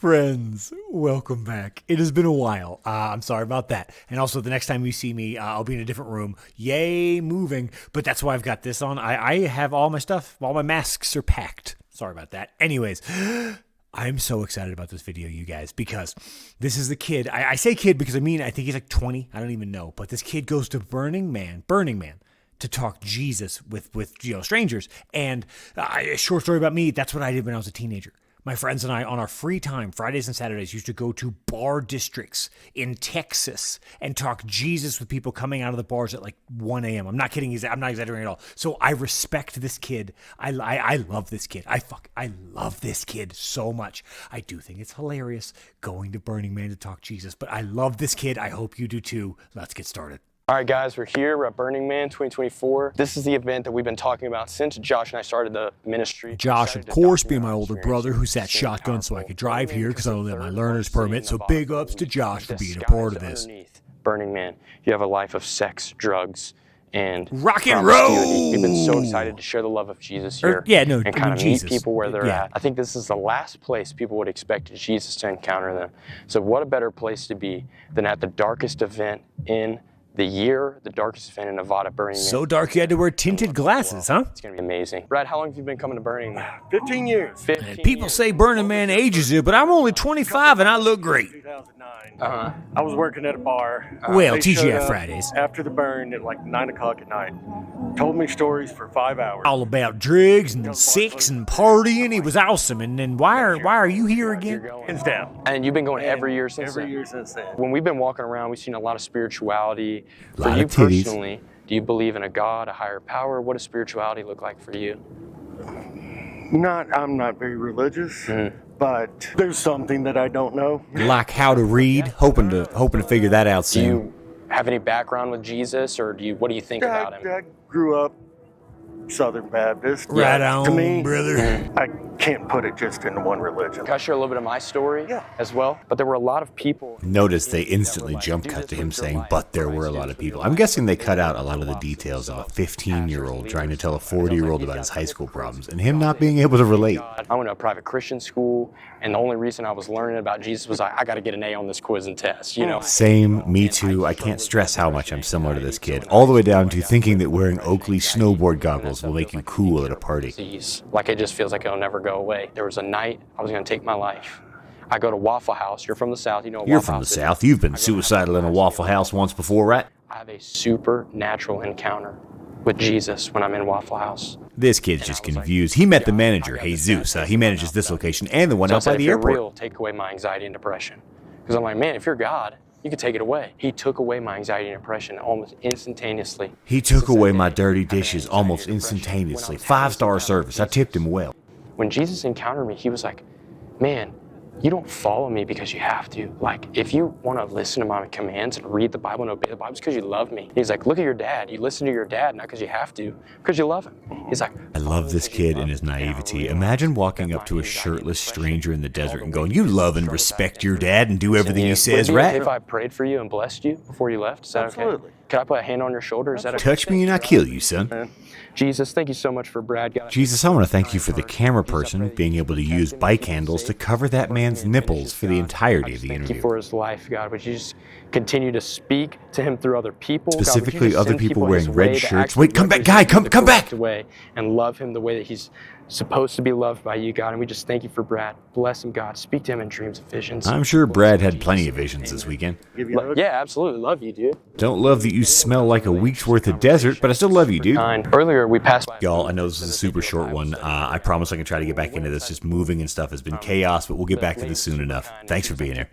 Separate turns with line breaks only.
Friends, welcome back. It has been a while. I'm sorry about that. And also, the next time you see me, I'll be in a different room. Yay, moving. But that's why I've got this on. I have all my stuff. All my masks are packed. Sorry about that. Anyways, I'm so excited about this video, you guys, because this is the kid. I say kid because I think he's like 20. I don't even know. But this kid goes to Burning Man, to talk Jesus with strangers. And a short story about me, that's what I did when I was a teenager. My friends and I, on our free time, Fridays and Saturdays, used to go to bar districts in Texas and talk Jesus with people coming out of the bars at like 1 a.m. I'm not kidding. I'm not exaggerating at all. So I respect this kid. I love this kid. I love this kid so much. I do think it's hilarious going to Burning Man to talk Jesus, but I love this kid. I hope you do too. Let's get started.
All right, guys, we're here. We're at Burning Man 2024. This is the event that we've been talking about since Josh and I started the ministry.
Josh, of course, being my older brother who sat shotgun so I could drive here because I only have my learner's permit. So big ups to Josh for being a part of this.
Burning Man, you have a life of sex, drugs, and
rock and roll.
We've been so excited to share the love of Jesus here and kind of meet people where they're at. I think this is the last place people would expect Jesus to encounter them. So what a better place to be than at the darkest event in the year, the darkest event in Nevada, Burning Man.
So dark you had to wear tinted glasses, huh?
It's going to be amazing. Brad, how long have you been coming to Burning Man?
15 years.
15
People
years.
say Burning Man ages you, but I'm only 25 and I look great.
2009. I was working at a bar.
Well,
They showed
TGI
up
Fridays.
After the burn at like 9 o'clock at night. Told me stories for 5 hours.
All about drugs and sex and partying. It was awesome. And then why are you here again?
Hands down.
And you've been going every year since
Every
then?
year since then.
When we've been walking around, we've seen a lot of spirituality. For
Lot
you
of titties.
personally, do you believe in a God, a higher power? What does spirituality look like for you?
I'm not very religious, but there's something that I don't know.
Like how to read, hoping to figure that out
Do
soon.
you have any background with Jesus, or what do you think about him?
I grew up Southern Baptist.
Right on,
To me,
brother.
I can't put it just into one religion.
Can I share a little bit of my story as well? But there were a lot of people.
Notice they instantly jump cut to him saying, but there were a lot of people. I'm guessing they cut out a lot of the details of a 15-year-old trying to tell a 40-year-old about his high school problems and him not being able to relate.
I went to a private Christian school, and the only reason I was learning about Jesus was I got to get an A on this quiz and test, you know?
Same, me too. I can't stress how much I'm similar to this kid, all the way down to thinking that wearing Oakley snowboard goggles will make you cool at a party.
Like it just feels like it'll never go away. There was a night I was going to take my life. I go to Waffle House. You're from the South. You know what
You're
Waffle
from the
House is.
South. You've been suicidal in a Waffle House once before, right?
I have a supernatural encounter with Jesus when I'm in Waffle House.
This kid's just confused. He met the manager, Jesus. He manages this location and the one
So I
out
said,
by
if
the
you're
airport.
real, take away my anxiety and depression. Because I'm like, man, if you're God, you could take it away. He took away my anxiety and depression almost instantaneously.
He took away my dirty dishes almost instantaneously. 5-star service. I tipped him well.
When Jesus encountered me, he was like, man, you don't follow me because you have to. Like, if you want to listen to my commands and read the Bible and obey the Bible, it's because you love me. He's like, look at your dad. You listen to your dad, not because you have to, because you love him. He's like,
I love this kid and his naivety. Imagine walking up to a shirtless stranger in the desert and going, you love and respect your dad and do everything he says,
would it be okay
right?
if I prayed for you and blessed you before you left? Is that okay?
Absolutely.
Can I put a hand on your shoulder? Is that okay?
Touch me and I kill you, son.
Jesus, thank you so much for Brad. God,
Jesus, I want to thank you for the camera person being able to use bike handles to cover that man's nipples for the entirety of the
thank you
interview.
for his life, God. Would you just continue to speak to him through other people? God, would you
Specifically,
just
other
send
people
his
wearing red
way to
shirts.
actually
Wait, come back,
represent
guy, come
the
back.
correct way and love him the way that he's supposed to be loved by you, God. And we just thank you for Brad. Bless him, God. Speak to him in dreams and visions.
I'm sure Brad had plenty of visions this weekend.
Give you a hug?
Yeah, absolutely. Love you, dude.
Don't love that you smell like a week's worth of desert, but I still love you, dude.
Earlier, we passed by.
Y'all, I know this is a super short one. I promise I can try to get back into this. Just moving and stuff has been chaos, but we'll get back to this soon enough. Thanks for being here.